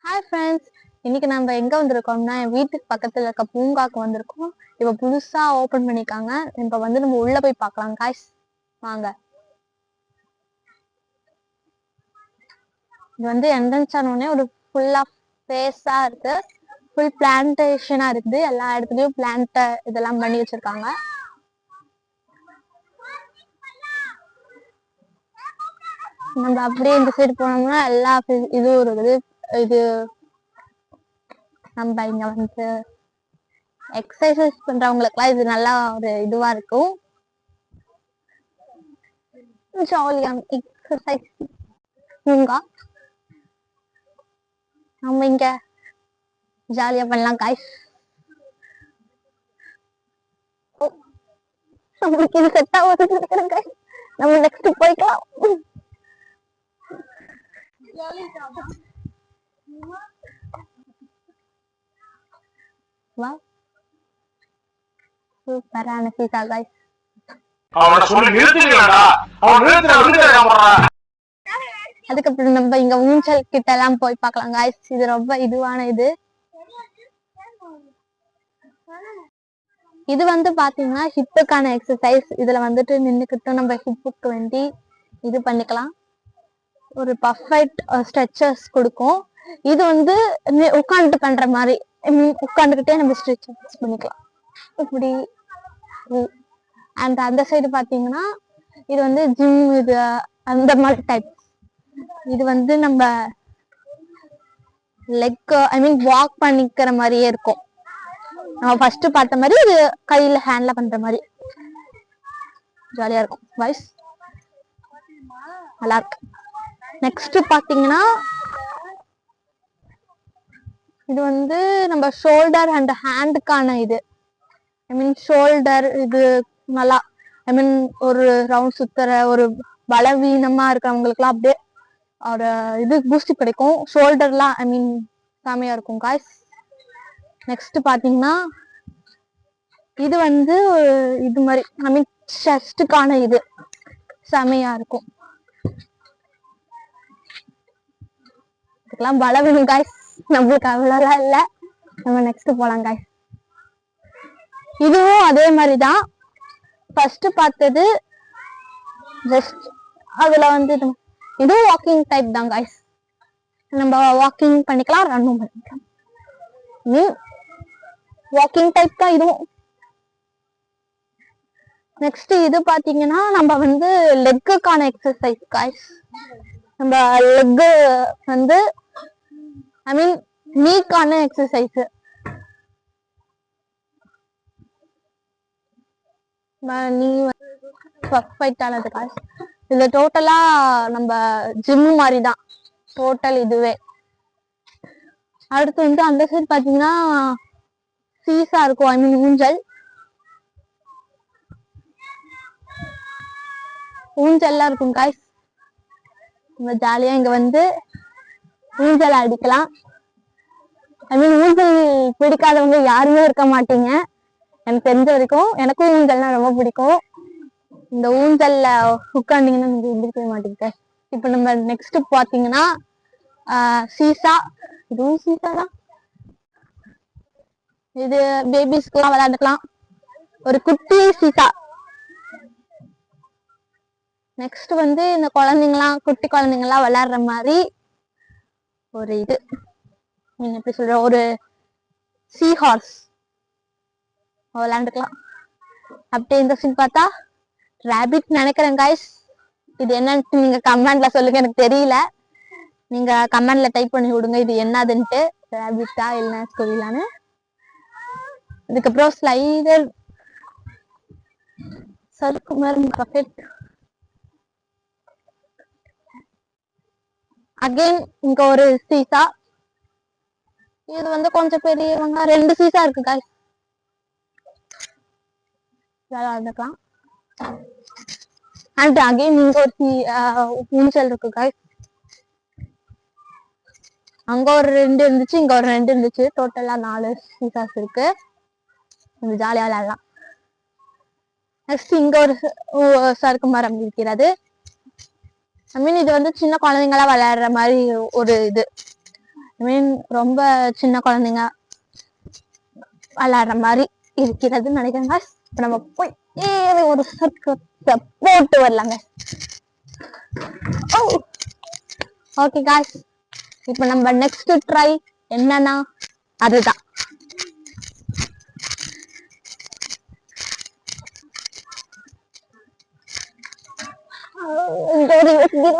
Hi friends, இன்னைக்கு நம்ம எங்க வந்திருக்கோம்னா என் வீட்டுக்கு பக்கத்துல இருக்க பூங்காக்கு வந்திருக்கோம். இப்ப புதுசா ஓபன் பண்ணிருக்காங்க. இப்ப வந்து நம்ம உள்ள போய் பார்க்கலாம் காய்ஸ். வாங்க. இது வந்து என்ட்ரன்ஸ் ஆனோடனே ஒரு ஃபுல்லா ஸ்பேஸா இருக்கு. ஃபுல் பிளான்டேஷனா இருக்குது. எல்லா இடத்துலயும் பிளான்ட் இதெல்லாம் பண்ணி வச்சிருக்காங்க. நம்ம அப்படியே இந்த சைடு போனோம்னா எல்லா இதுவும் இருக்குது. இது நம்ம இங்க வந்து எக்ஸசைஸ் பண்றவங்களுக்குலாம் இது நல்லா ஒரு இதுவா இருக்கும். ஜாலியான எக்ஸசைஸ் பூங்கா. நம்ம இங்க ஜாலியா பண்ணலாம் காய்ஸ். நம்மளுக்கு இது செட் ஆகுது நினைக்கிறேன். நம்ம நெக்ஸ்ட் போய்க்கலாம். வா, சூப்பரான பீஸா காய்ஸ். அதுக்கப்புறம் நம்ம இங்க ஊஞ்சல் கிட்ட எல்லாம் போய் பார்க்கலாம் காய்ஸ். இது ரொம்ப இதுவான இது. இது வந்து பாத்தீங்கன்னா ஹிப்புக்கான எக்ஸசைஸ். இதுல வந்துட்டு நின்னுக்கிட்டு நம்ம ஹிப்புக்கு வேண்டி இது பண்ணிக்கலாம். ஒரு பர்ஃபெக்ட் ஸ்ட்ரெச்சர்ஸ் கொடுக்கும். இது வந்து உட்காந்துட்டு பண்ற மாதிரி, உட்காந்துக்கிட்டே நம்ம ஸ்ட்ரெச்சர்ஸ் பண்ணிக்கலாம் இப்படி. அண்ட் அந்த சைடு பாத்தீங்கன்னா இது வந்து ஜிம், இது அந்த மாதிரி டைப். இது வந்து நம்ம லெக் வாக் பண்ணிக்கிற மாதிரியே இருக்கும். நம்ம ஃபர்ஸ்ட் பார்த்த மாதிரி இது கையில ஹேண்ட்ல பண்ற மாதிரி ஜாலியா இருக்கும் வாய்ஸ். நல்லா இருக்கு. நெக்ஸ்ட் பாத்தீங்கன்னா இது வந்து நம்ம ஷோல்டர் அண்ட் ஹேண்டுக்கான இது. ஷோல்டர் இது நல்லா ஒரு ரவுண்ட் சுத்துற, ஒரு பலவீனமா இருக்கிறவங்களுக்குலாம் அப்படியே ஒரு இது பூஸ்ட் கிடைக்கும். ஷோல்டர்லாம் செமையா இருக்கும் காய்ஸ். நெக்ஸ்ட் பாத்தீங்கன்னா இது வந்து இது மாதிரி செஸ்டுக்கான இது செமையா இருக்கும். இதுக்கெல்லாம் பலவீனம் காய்ஸ், நம்மளுக்கு அவ்வளோலாம் இல்ல. நம்ம நெக்ஸ்ட் போலாம் காய்ஸ். இதுவும் அதே மாதிரிதான். ஃபர்ஸ்ட் பார்த்தது ஜஸ்ட் அதுல வந்து இதுவும் வாக்கிங் டைப் தான் காய்ஸ். நம்ம வாக்கிங் பண்ணிக்கலாம், ரன்னும் பண்ணிக்கலாம். வாக்கிங் டைப் தான் இதுவும். நெக்ஸ்ட் இது பாத்தீங்கன்னா நம்ம வந்து லெக்குக்கான எக்ஸசைஸ் காய்ஸ். நம்ம லெக் வந்து நீக்கான எக்ஸசைஸ். நீ பர்ஃபெக்ட் ஆனது காய்ஸ். இது டோட்டலா நம்ம ஜிம் மாதிரி தான் டோட்டல் இதுவே. அடுத்து வந்து அந்த சைடு பாத்தீங்கன்னா சீசா இருக்கும், ஊஞ்சல். ஊஞ்சல்லாம் இருக்கும் காய்ஸ். நம்ம ஜாலியா இங்க வந்து ஊஞ்சல் அடிக்கலாம். ஊஞ்சல் பிடிக்காதவங்க யாருமே இருக்க மாட்டீங்க எனக்கு தெரிஞ்ச வரைக்கும். எனக்கும் ஊஞ்சல்னா ரொம்ப பிடிக்கும். இந்த ஊஞ்சல்ல உட்காந்தீங்கன்னா நீங்க எந்திரிக்கவே மாட்டீங்க. இப்ப நம்ம நெக்ஸ்ட் பாத்தீங்கன்னா சீசா. இதுவும் சீசா தான். இது பேபிஸ்க்குலாம் விளையாண்டுக்கலாம், ஒரு குட்டி சீசா. நெக்ஸ்ட் வந்து இந்த குழந்தைங்கலாம், குட்டி குழந்தைங்கலாம் விளையாடுற மாதிரி ஒரு இது, நீங்க எப்படி சொல்ற, ஒரு சீ ஹார்ஸ் விளையாண்டுக்கலாம். அப்படியே இந்த சீன் பார்த்தா ராபிட் நினைக்கிறேன் காய்ஸ். இது என்னன்னு நீங்க கமெண்ட்ல சொல்லுங்க, எனக்கு தெரியல. நீங்க கமெண்ட்ல டைப் பண்ணி விடுங்க இது என்னதுன்ட்டு. ராபிட்டா இல்லைன்னா தெரியலான்னு. அதுக்கப்புறம் ஸ்லைடர் சறுக்குமார் பர்ஃபெக்ட். அகைன் இங்க ஒரு சீசா. இது வந்து கொஞ்சம் பெரியவங்க, 2 சீசா இருக்கு காய்ஸ். விளையாண்டுக்கலாம். அண்ட் அகைன் இங்க ஒரு ஊஞ்சல் இருக்கு காய்ஸ். அங்க ஒரு 2 இருந்துச்சு, இங்க ஒரு 2 இருந்துச்சு. டோட்டலா 4 சீசாஸ் இருக்கு. கொஞ்சம் ஜாலியா விளையாடலாம். நெக்ஸ்ட் இங்க ஒரு சறுக்கு மரம் இருக்கிறது. இது வந்து சின்ன குழந்தைங்களா விளையாடுற மாதிரி ஒரு இது. ஐ மீன் ரொம்ப சின்ன குழந்தைங்க விளையாடுற மாதிரி இருக்கிறதுன்னு நினைக்கிறேங்க. இப்ப நம்ம போய் ஒரு போட்டு வரலாங்க. ஓகே காய்ஸ், இப்ப நம்ம நெக்ஸ்ட் ட்ரை என்னன்னா அதுதான்.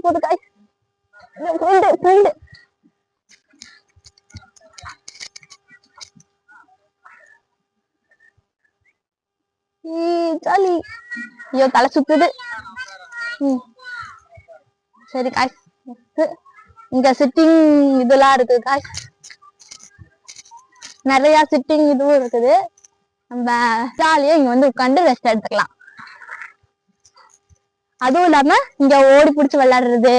போட்டு காய்ஸ் ஜாலி. ஐயோ தலை சுத்துது. சரி காய்ஸ், இங்க சிட்டிங் இதெல்லாம் இருக்கு காய்ஸ், நிறைய சிட்டிங் இதுவும் இருக்குது. நம்ம ஜாலியா இங்க வந்து உட்காந்து ரெஸ்ட் எடுத்துக்கலாம். அதுவும் இல்லாம இங்க ஓடி பிடிச்சி விளையாடுறது,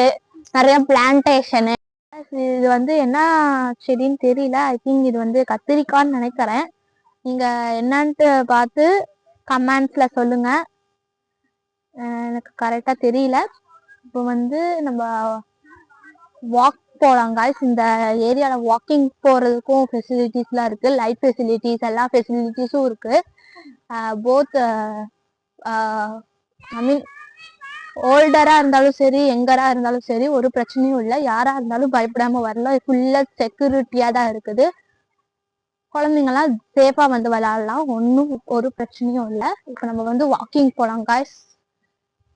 நிறைய பிளான்டேஷனு. இது வந்து என்ன செடின்னு தெரியல. ஐ திங்க் இது வந்து கத்திரிக்கான்னு நினைக்கிறேன். நீங்க என்னன்ட்டு பார்த்து கமெண்ட்ஸ்ல சொல்லுங்க, எனக்கு கரெக்டா தெரியல. இப்போ வந்து நம்ம வாக் போலாம் காய்ஸ். இந்த ஏரியால வாக்கிங் போறதுக்கும் ஃபெசிலிட்டிஸ்லாம் இருக்கு. லைட் ஃபெசிலிட்டிஸ் எல்லா ஃபெசிலிட்டிஸும் இருக்கு. போத் ஐ மீன் ஓல்டரா இருந்தாலும் சரி, யங்கரா இருந்தாலும் சரி, ஒரு பிரச்சனையும் இல்லை. யாரா இருந்தாலும் பயப்படாம வரலாம். ஃபுல்லா செக்யூரிட்டியா தான் இருக்குது. குழந்தைங்கலாம் சேஃபா வந்து விளையாடலாம், ஒன்றும் ஒரு பிரச்சனையும் இல்லை. இப்போ நம்ம வந்து வாக்கிங் போலாம் காய்ஸ்.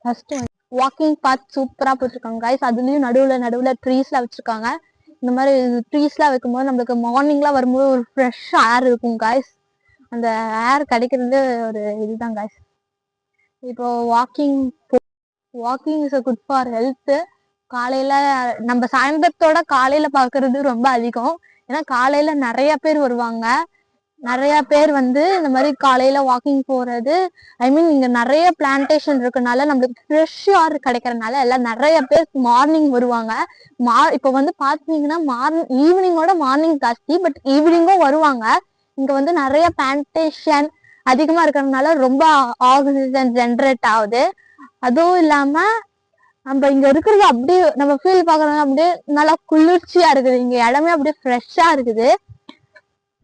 ஃபர்ஸ்ட் வாக்கிங் பாத் சூப்பரா போட்டிருக்காங்க காய்ஸ். அதுலயும் நடுவுல ட்ரீஸ்லாம் வச்சிருக்காங்க. இந்த மாதிரி ட்ரீஸ்லாம் வைக்கும்போது நம்மளுக்கு மார்னிங்லாம் வரும்போது ஒரு ஃப்ரெஷ் ஏர் இருக்கும் காய்ஸ். அந்த ஏர் கிடைக்கிறது ஒரு இதுதான் காய்ஸ். இப்போ walking is good for health. காலையில நம்ம சாயந்தரத்தோட காலையில பாக்குறது ரொம்ப அதிகம். ஏன்னா காலையில நிறைய பேர் வருவாங்க. நிறைய பேர் வந்து இந்த மாதிரி காலையில வாக்கிங் போறது, ஐ மீன் இங்க நிறைய பிளான்டேஷன் இருக்கனால நம்மளுக்கு ஃப்ரெஷ் ஏர் கிடைக்கிறதுனால எல்லாம் நிறைய பேர் மார்னிங் வருவாங்க. இப்ப வந்து பாத்தீங்கன்னா ஈவினிங்கோட மார்னிங் ஜாஸ்தி, பட் ஈவினிங்கும் வருவாங்க. இங்க வந்து நிறைய பிளான்டேஷன் அதிகமா இருக்கிறதுனால ரொம்ப ஆக்சிஜன் ஜென்ரேட் ஆகுது. அதுவும் இல்லாம நம்ம இங்க இருக்கிறது அப்படியே நம்ம ஃபீல் பாக்குறோம், அப்படியே நல்லா குளிர்ச்சியா இருக்குது. இங்க இடமே அப்படியே ஃப்ரெஷ்ஷா இருக்குது.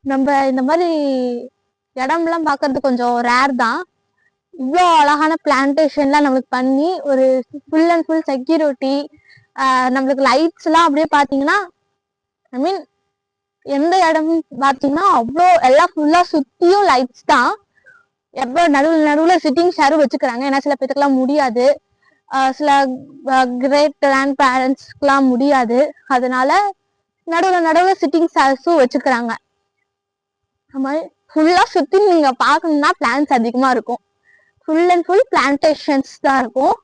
நம்ம இந்த மாதிரி இடம்லாம் பாக்குறது கொஞ்சம் ரேர் தான். இவ்வளோ அழகான பிளான்டேஷன்லாம் நம்மளுக்கு பண்ணி ஒரு ஃபுல் அண்ட் ஃபுல் செக்யூரிட்டி, நம்மளுக்கு லைட்ஸ் எல்லாம் அப்படியே பாத்தீங்கன்னா, ஐ மீன் எந்த இடம் பாத்தீங்கன்னா அவ்வளோ எல்லாம் ஃபுல்லா சுத்தியும் லைட்ஸ் தான். எப்போ நடுவுல சிட்டிங் ஷேரும் வச்சுக்கிறாங்க. ஏன்னா சில பேத்துக்குலாம் முடியாது, சில கிரேட் கிராண்ட் பேரண்ட்ஸ்க்குலாம் முடியாது. அதனால நடுவுல சிட்டிங் ஷேர்ஸும் வச்சுக்கிறாங்க. அது மாதிரி ஃபுல்லா சுத்தி நீங்க பாக்கணும்னா பிளான்ஸ் அதிகமா இருக்கும். ஃபுல் அண்ட் ஃபுல் பிளான்டேஷன்ஸ் தான் இருக்கும்.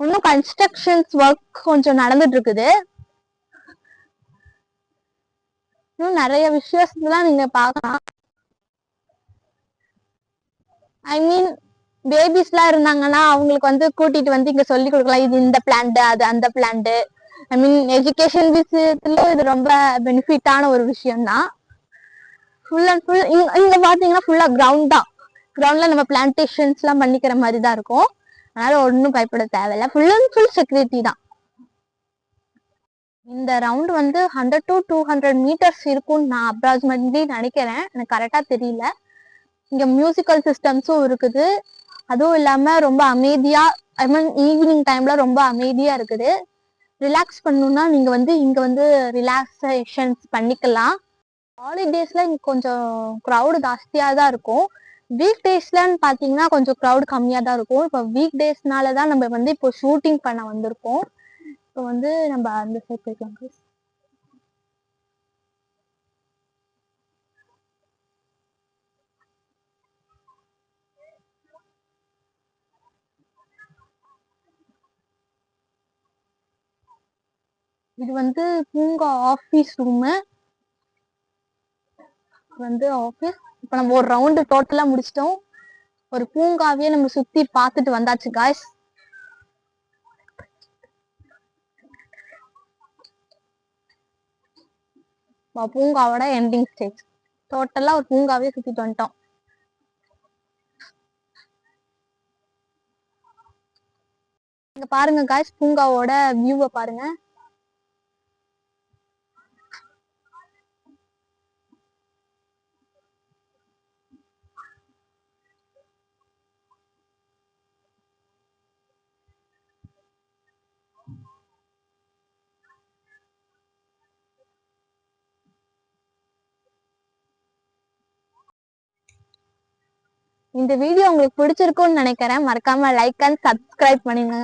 இன்னும் கன்ஸ்ட்ரக்ஷன்ஸ் ஒர்க் கொஞ்சம் நடந்துட்டு இருக்குது. இன்னும் நிறைய விஷயம்லாம் நீங்க பார்க்கலாம். ஐ மீன் பேபிஸ் எல்லாம் இருந்தாங்கன்னா அவங்களுக்கு வந்து கூட்டிட்டு வந்து இங்க சொல்லி கொடுக்கலாம், இது இந்த பிளான்ட், அது அந்த பிளான்ட். ஐ மீன் எஜுகேஷன் விஷயத்துல இது ரொம்ப பெனிஃபிட்டான ஒரு விஷயம் தான். ஃபுல் அண்ட் ஃபுல் இங்க பாத்தீங்கன்னா ஃபுல்லா கிரவுண்ட் தான். கிரவுண்ட்ல நம்ம பிளான்டேஷன்ஸ் எல்லாம் பண்ணிக்கிற மாதிரி தான் இருக்கும். அதனால ஒன்றும் பயப்பட தேவையில்லை. ஃபுல் அண்ட் ஃபுல் செக்யூரிட்டி தான். இந்த ரவுண்ட் வந்து 100 to 200 மீட்டர்ஸ் இருக்கும்னு நான் அப்ராக்சிமேட்லி நினைக்கிறேன், எனக்கு கரெக்டா தெரியல. இங்க மியூசிக்கல் சிஸ்டம்ஸும் இருக்குது. அதுவும் இல்லாம ரொம்ப அமைதியா, ஐ மீன் ஈவினிங் டைம்ல ரொம்ப அமைதியா இருக்குது. ரிலாக்ஸ் பண்ணணும்னா நீங்க வந்து இங்க வந்து ரிலாக்ஸேஷன்ஸ் பண்ணிக்கலாம். ஹாலிடேஸ்ல இங்க கொஞ்சம் க்ரௌடு ஜாஸ்தியா தான் இருக்கும். வீக் டேஸ்லன்னு பாத்தீங்கன்னா கொஞ்சம் க்ரௌடு கம்மியா தான் இருக்கும். இப்போ வீக் டேஸ்னாலதான் நம்ம வந்து இப்போ ஷூட்டிங் பண்ண வந்திருக்கோம். இப்போ வந்து நம்ம அந்த சைட் போய்க்கலாம். இது வந்து பூங்கா ஆபீஸ் ரூமு. வந்து ஆபீஸ். இப்ப நம்ம ஒரு ரவுண்டு டோட்டலா முடிச்சிட்டோம். ஒரு பூங்காவே நம்ம சுத்தி பார்த்துட்டு வந்தாச்சு காய்ஸ். பூங்காவோட ending stage. டோட்டலா ஒரு பூங்காவே சுத்திட்டு வந்துட்டோம். இங்க பாருங்க காய்ஸ், பூங்காவோட வியூவை பாருங்க. இந்த வீடியோ உங்களுக்கு பிடிச்சிருக்கும்னு நினைக்கிறேன். மறக்காம லைக் அண்ட் சப்ஸ்கிரைப் பண்ணுங்க.